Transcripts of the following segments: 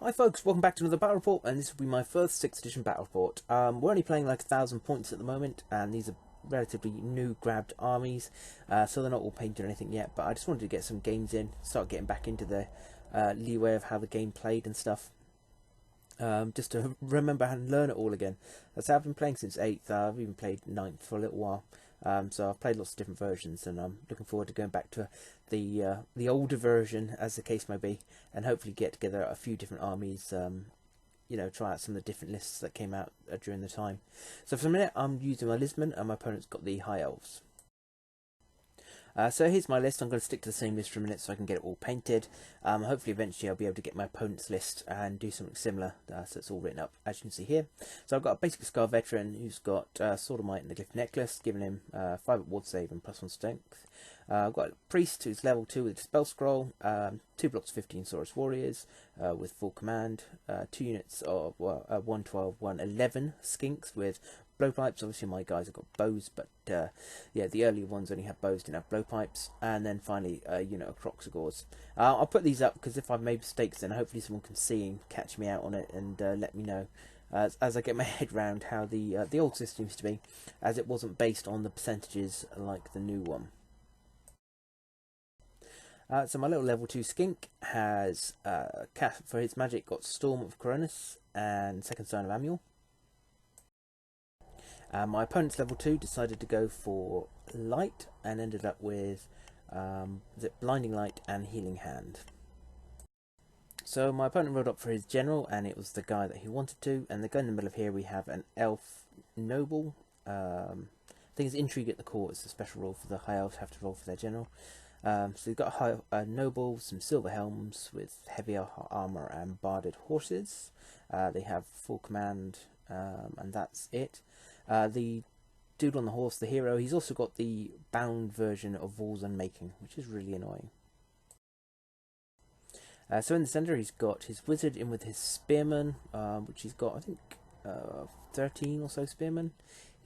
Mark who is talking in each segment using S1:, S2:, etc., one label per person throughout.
S1: Hi folks, welcome back to another battle report, and this will be my first 6th edition battle report. We're only playing like 1,000 points at the moment, and these are relatively new grabbed armies, so they're not all painted or anything yet, but I just wanted to get some games in, start getting back into the leeway of how the game played and stuff. Just to remember and learn it all again. That's how I've been playing since 8th, I've even played 9th for a little while. So I've played lots of different versions, and I'm looking forward to going back to the older version, as the case may be, and hopefully get together a few different armies. Try out some of the different lists that came out during the time. So for a minute, I'm using my Lizardmen, and my opponent's got the High Elves. So here's my list. I'm going to stick to the same list for a minute so I can get it all painted. Hopefully eventually I'll be able to get my opponent's list and do something similar, so it's all written up as you can see here. So I've got a basic Scar Veteran who's got Sword of Might and the Glyph Necklace, giving him 5 at Ward Save and +1 Strength. I've got a Priest who's level 2 with Spell Scroll, 2 blocks 15 Saurus Warriors with full command, 2 units of 112, 111 Skinks with blowpipes. Obviously my guys have got bows, but yeah, the earlier ones only have bows, didn't have blowpipes. And then finally a unit of Croxagores. I'll put these up because if I've made mistakes, then hopefully someone can see and catch me out on it and let me know as I get my head round how the old system used to be, as it wasn't based on the percentages like the new one. So my little level 2 skink has for his magic got Storm of Coronis and Second Sign of Amuel. My opponent's level 2 decided to go for Light and ended up with Blinding Light and Healing Hand. So my opponent rolled up for his general, and it was the guy that he wanted to. And the guy in the middle of here, we have an Elf Noble. I think it's Intrigue at the Court. It's a special role for the High Elves have to roll for their general. So we've got a Noble, some Silver Helms with heavy armour and barded horses. They have full command, and that's it. The dude on the horse, the hero, he's also got the bound version of Walls Unmaking, which is really annoying. So in the centre, he's got his wizard in with his spearman, which he's got, I think, 13 or so spearmen.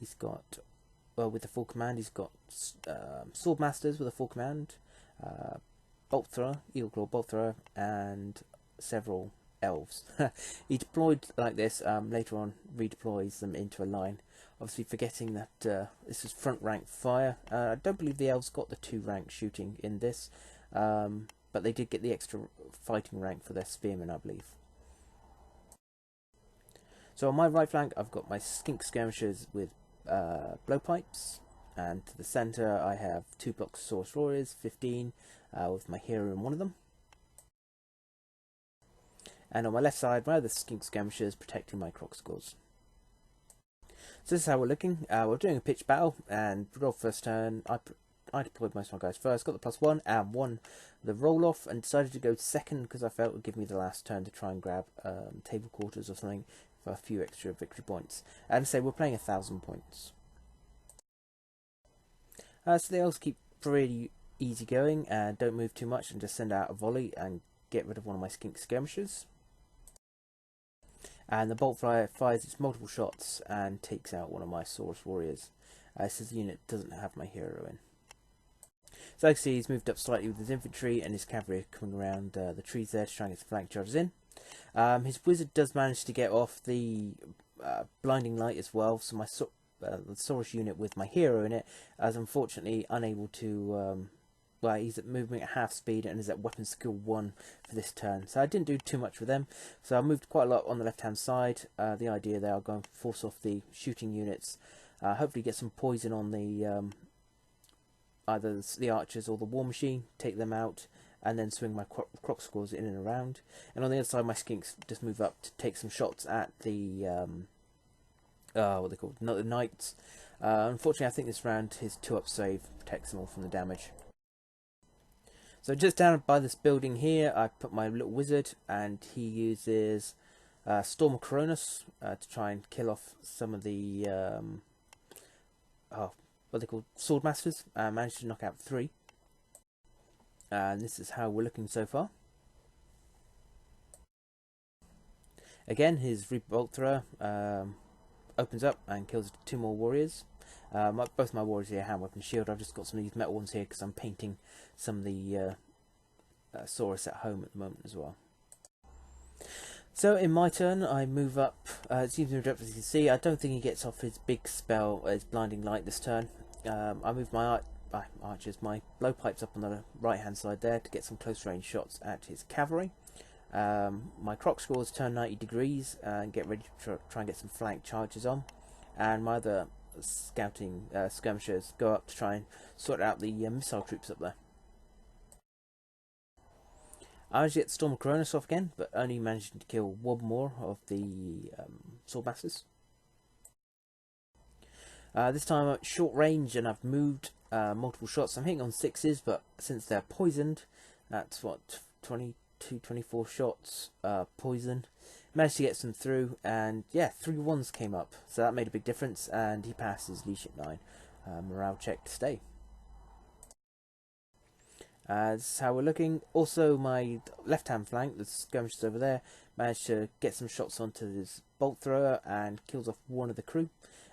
S1: He's got, well, with the full command, he's got sword masters with a full command, bolt thrower, eagle claw bolt thrower, and several elves. He deployed like this. Later on, redeploys them into a line. Obviously, forgetting that this is front rank fire. I don't believe the elves got the 2 rank shooting in this, but they did get the extra fighting rank for their spearmen, I believe. So on my right flank, I've got my skink skirmishers with blowpipes, and to the centre I have 2 blocks of Saurus Warriors, 15, with my hero in one of them. And on my left side, my other skink skirmishers protecting my Croxagores. So this is how we're looking. We're doing a pitch battle, and roll first turn. I deployed most of my guys first, got the +1 and won the roll off, and decided to go second because I felt it would give me the last turn to try and grab table quarters or something for a few extra victory points. And say we're playing 1,000 points. So the elves keep pretty easy going and don't move too much, and just send out a volley and get rid of one of my skink skirmishers. And the bolt fires its multiple shots and takes out one of my Saurus Warriors. So the unit doesn't have my hero in. So like I see, he's moved up slightly with his infantry, and his cavalry are coming around the trees there to try and get some flank charges in. His wizard does manage to get off the blinding light as well, so my the Saurus unit with my hero in it is unfortunately unable to. Well, he's at movement at half speed and is at weapon skill 1 for this turn. So I didn't do too much with them. So I moved quite a lot on the left-hand side. The idea there, I'll go and force off the shooting units. Hopefully get some poison on the either the archers or the war machine, take them out, and then swing my Croxagores in and around. And on the other side, my skinks just move up to take some shots at the what they called, not the knights. Unfortunately, I think this round his 2-up save protects them all from the damage. So just down by this building here, I put my little wizard, and he uses Storm of Coronis to try and kill off some of the what they call sword masters. Managed to knock out 3, and this is how we're looking so far. Again, his bolt thrower opens up and kills 2 more warriors. Both my warriors here, hand weapon shield. I've just got some of these metal ones here because I'm painting some of the Saurus at home at the moment as well. So in my turn, I move up. It seems moved up, as you can see. I don't think he gets off his big spell, his blinding light this turn. I move my archers, my blowpipes up on the right hand side there to get some close range shots at his cavalry. My croc scores turn 90 degrees and get ready to try and get some flank charges on. And my other scouting skirmishers go up to try and sort out the missile troops up there. I managed to get Storm of Coronis off again, but only managed to kill one more of the Swordmasters. This time I'm at short range and I've moved multiple shots. I'm hitting on 6s, but since they're poisoned, that's what, 22, 24 shots poisoned. Managed to get some through, and yeah, 3 1s came up, so that made a big difference, and he passes Leadership 9. Morale check to stay. This is how we're looking. Also, my left-hand flank, the skirmishers over there, managed to get some shots onto this bolt thrower and kills off one of the crew.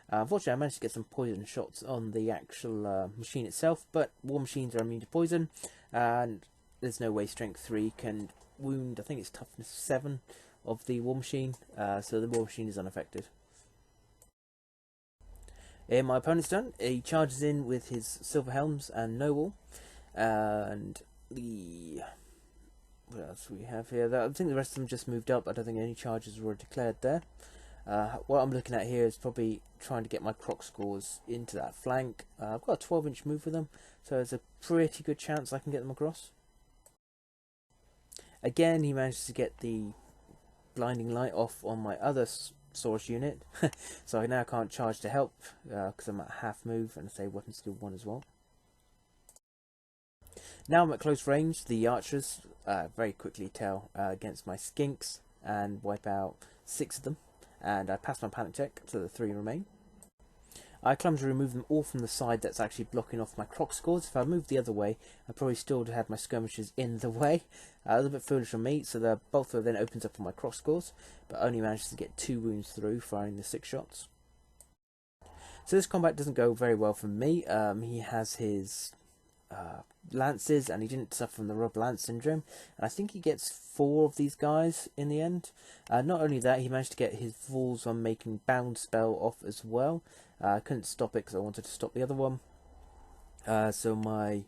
S1: Unfortunately, I managed to get some poison shots on the actual machine itself, but war machines are immune to poison, and there's no way Strength 3 can wound, I think it's Toughness 7 of the war machine, so the war machine is unaffected. In my opponent's turn, he charges in with his Silver Helms and Noble. And what else we have here? I think the rest of them just moved up. I don't think any charges were declared there. What I'm looking at here is probably trying to get my croc scores into that flank. I've got a 12-inch move with them, so there's a pretty good chance I can get them across. Again, he manages to get the blinding light off on my other source unit, so I now can't charge to help because I'm at half move, and I say weapon skill 1 as well. Now I'm at close range. The archers very quickly tell against my skinks and wipe out 6 of them, and I pass my panic check, so the 3 remain. I clumsily remove them all from the side that's actually blocking off my croc scores. If I moved the other way, I probably still would have my skirmishers in the way. A little bit foolish on me, so the bolt thrower then opens up on my croc scores, but only manages to get 2 wounds through, firing the 6 shots. So this combat doesn't go very well for me. He has his lances, and he didn't suffer from the rub lance syndrome, and I think he gets 4 of these guys in the end. Not only that, he managed to get his Fools on making bound spell off as well. I couldn't stop it because I wanted to stop the other one, so my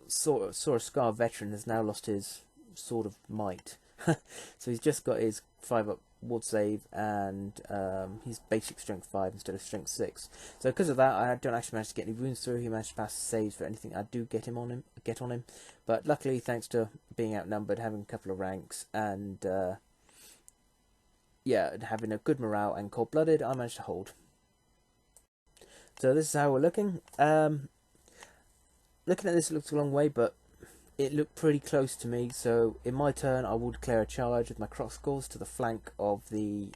S1: Sword of Scar veteran has now lost his Sword of Might. So he's just got his 5-up ward save, and he's basic strength 5 instead of strength 6. So because of that, I don't actually manage to get any wounds through. He managed to pass saves for anything I do get on him. But luckily, thanks to being outnumbered, having a couple of ranks, and yeah, having a good morale and cold-blooded, I managed to hold. So this is how we're looking. Looking at this, it looks a long way, but it looked pretty close to me, so in my turn I will declare a charge with my croc scores to the flank of the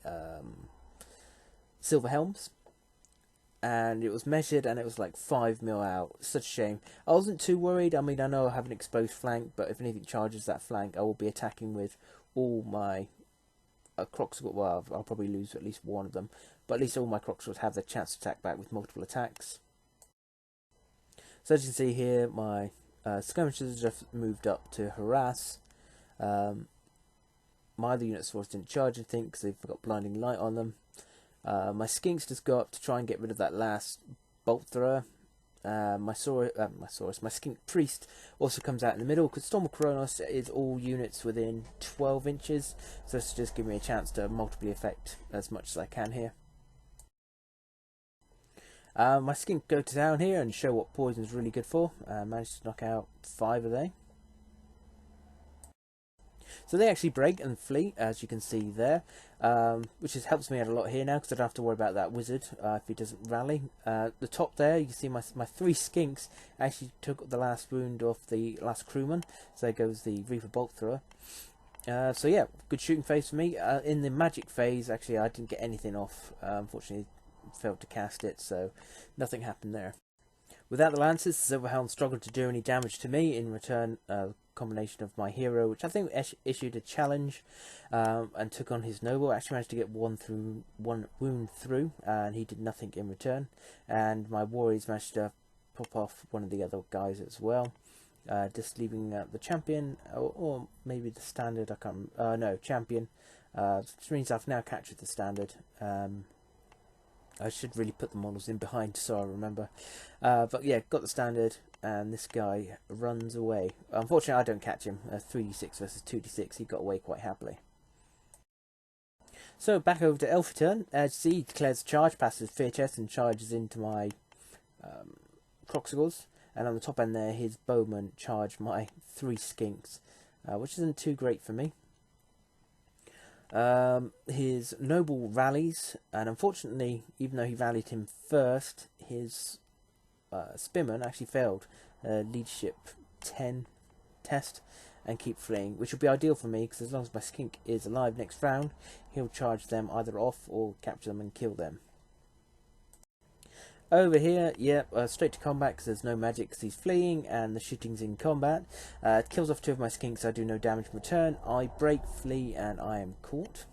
S1: Silver Helms, and it was measured and it was like 5 mil out. Such a shame. I wasn't too worried. I mean, I know I have an exposed flank, but if anything charges that flank, I will be attacking with all my croc scores. Well, I'll probably lose at least one of them, but at least all my croc scores have the chance to attack back with multiple attacks. So as you can see here, my skirmishers just moved up to harass. My other unit source didn't charge anything because they've got blinding light on them. My skinks just go up to try and get rid of that last bolt thrower. My skink priest also comes out in the middle because Storm of Coronis is all units within 12 inches, so this just gives me a chance to multiply affect as much as I can here. My skink go to town here and show what poison is really good for. Managed to knock out 5 of they. So they actually break and flee, as you can see there, which helps me out a lot here now because I don't have to worry about that wizard if he doesn't rally. The top there, you can see my 3 skinks actually took the last wound off the last crewman. So there goes the Reaper Bolt Thrower. So yeah, good shooting phase for me. In the magic phase, actually, I didn't get anything off. Unfortunately, failed to cast it, so nothing happened there. Without the lances, the Silverhelm struggled to do any damage to me. In return, a combination of my hero, which I think issued a challenge, and took on his noble. Actually managed to get one wound through, and he did nothing in return. And my warriors managed to pop off one of the other guys as well. Just leaving the champion, or maybe the standard. I can't. No, champion. Which means I've now captured the standard. I should really put the models in behind so I remember. But yeah, got the standard, and this guy runs away. Unfortunately, I don't catch him. 3d6 versus 2d6. He got away quite happily. So back over to Elf turn. As you see, he declares a charge, passes fear chest, and charges into my Croxigors. And on the top end there, his bowman charged my 3 skinks, which isn't too great for me. His noble rallies, and unfortunately, even though he rallied him first, his spearman actually failed leadership 10 test and keep fleeing, which would be ideal for me because as long as my skink is alive next round, he'll charge them either off or capture them and kill them. Over here, straight to combat because there's no magic because he's fleeing and the shooting's in combat. It kills off 2 of my skinks, I do no damage in return. I break, flee, and I am caught.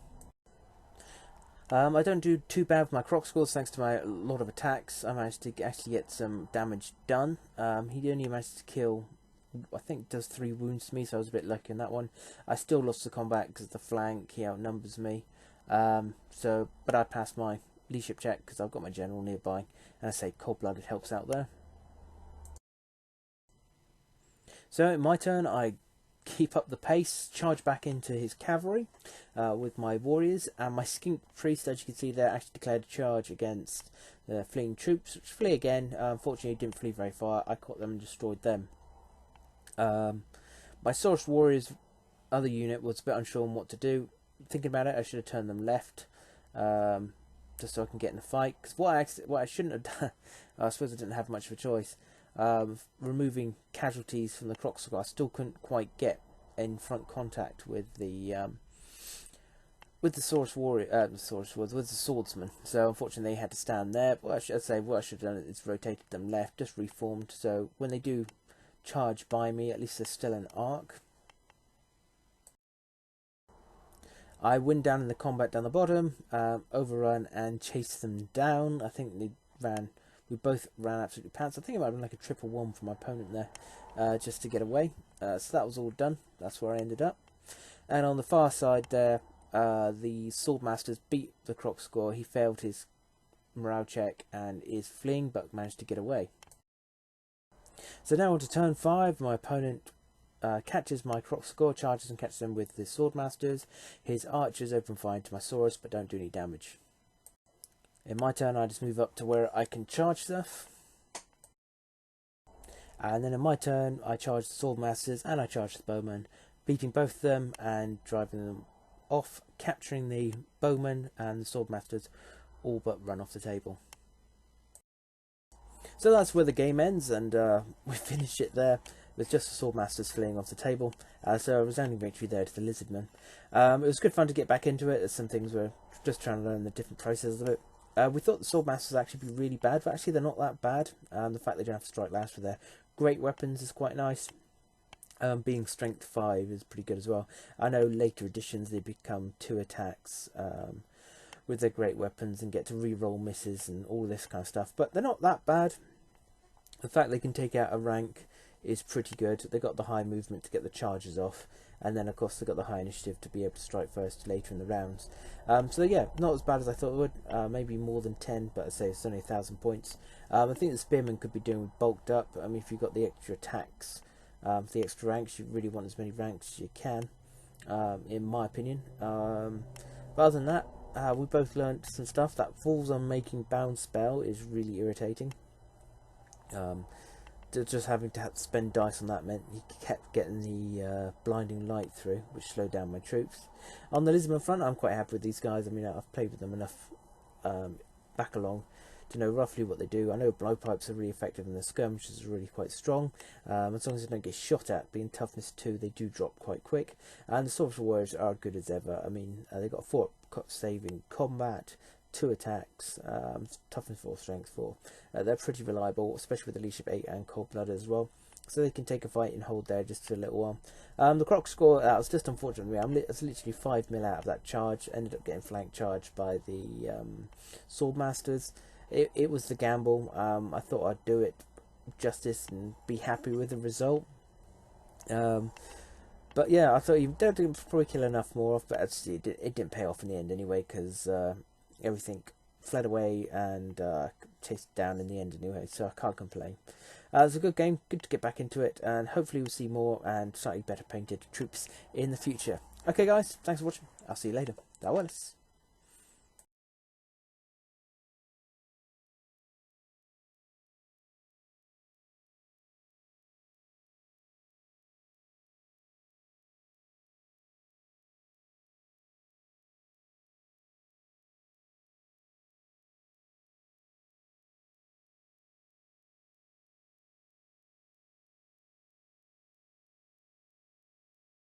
S1: I don't do too bad with my Croxigors thanks to my lot of attacks. I managed to actually get some damage done. He only managed to kill, I think, does 3 wounds to me, so I was a bit lucky in that one. I still lost the combat because the flank, he outnumbers me. But I passed my leadership check because I've got my general nearby, and I say cold-blooded helps out there. So in my turn, I keep up the pace, charge back into his cavalry with my warriors, and my skink priest, as you can see there, actually declared a charge against the fleeing troops, which flee again. Unfortunately, didn't flee very far. I caught them and destroyed them. My Saurus warriors other unit was a bit unsure on what to do. Thinking about it, I should have turned them left. Just so I can get in the fight. Because what I shouldn't have done, I suppose I didn't have much of a choice. Removing casualties from the Croxigor, I still couldn't quite get in front contact with the Saurus warrior, with the swordsman. So unfortunately, they had to stand there. But what I should have done is rotated them left, just reformed. So when they do charge by me, at least there's still an arc. I win down in the combat down the bottom, overrun and chase them down. I think we both ran absolutely pants. I think it might have been like a 1-1 for my opponent there, just to get away. So that was all done. That's where I ended up. And on the far side there, the Swordmasters beat the Croxigor. He failed his morale check and is fleeing, but managed to get away. So now on to turn 5. My opponent catches my Croxigor, charges and catches them with the Swordmasters. His archers open fire into my Saurus, but don't do any damage. In my turn, I just move up to where I can charge stuff. And then in my turn, I charge the Swordmasters and I charge the Bowmen, beating both of them and driving them off, capturing the Bowmen and the Swordmasters, all but run off the table. So that's where the game ends, and we finish it there with just the Swordmasters fleeing off the table. So a resounding victory there to the Lizardmen. It was good fun to get back into it. There's some things we're just trying to learn the different processes of it. We thought the Swordmasters would actually be really bad, but actually they're not that bad. The fact they don't have to strike last with their great weapons is quite nice. Being strength 5 is pretty good as well. I know later editions they become 2 attacks with their great weapons and get to re-roll misses and all this kind of stuff, but they're not that bad. The fact they can take out a rank is pretty good. They got the high movement to get the charges off, and then of course they got the high initiative to be able to strike first later in the rounds. So yeah, not as bad as I thought it would. Maybe more than 10, but I say it's only 1,000 points. I think the spearmen could be doing bulked up. I mean, if you've got the extra attacks, for the extra ranks, you really want as many ranks as you can, in my opinion. But other than that, we both learnt some stuff. That falls on making bound spell is really irritating. Just having to spend dice on that meant he kept getting the blinding light through, which slowed down my troops. On the Lizardmen front, I'm quite happy with these guys. I mean, I've played with them enough back along to know roughly what they do. I know blowpipes are really effective in the skirmishes, is really quite strong. As long as they don't get shot at, being toughness 2, they do drop quite quick. And the Sorcerer Warriors are good as ever. I mean, they've got 4 saving combat, 2 attacks, toughness 4, strength 4. They're pretty reliable, especially with the leadership 8 and cold blood as well. So they can take a fight and hold there just for a little while. The Croxigor, that was just unfortunate for me. I was literally 5 mil out of that charge. Ended up getting flank charged by the Swordmasters. It was the gamble. I thought I'd do it justice and be happy with the result. But yeah, I thought you don't probably kill enough more off, but actually it didn't pay off in the end anyway, because everything fled away and chased down in the end anyway, so I can't complain. It was a good game, good to get back into it, and hopefully we'll see more and slightly better painted troops in the future. Okay guys, thanks for watching, I'll see you later. That was.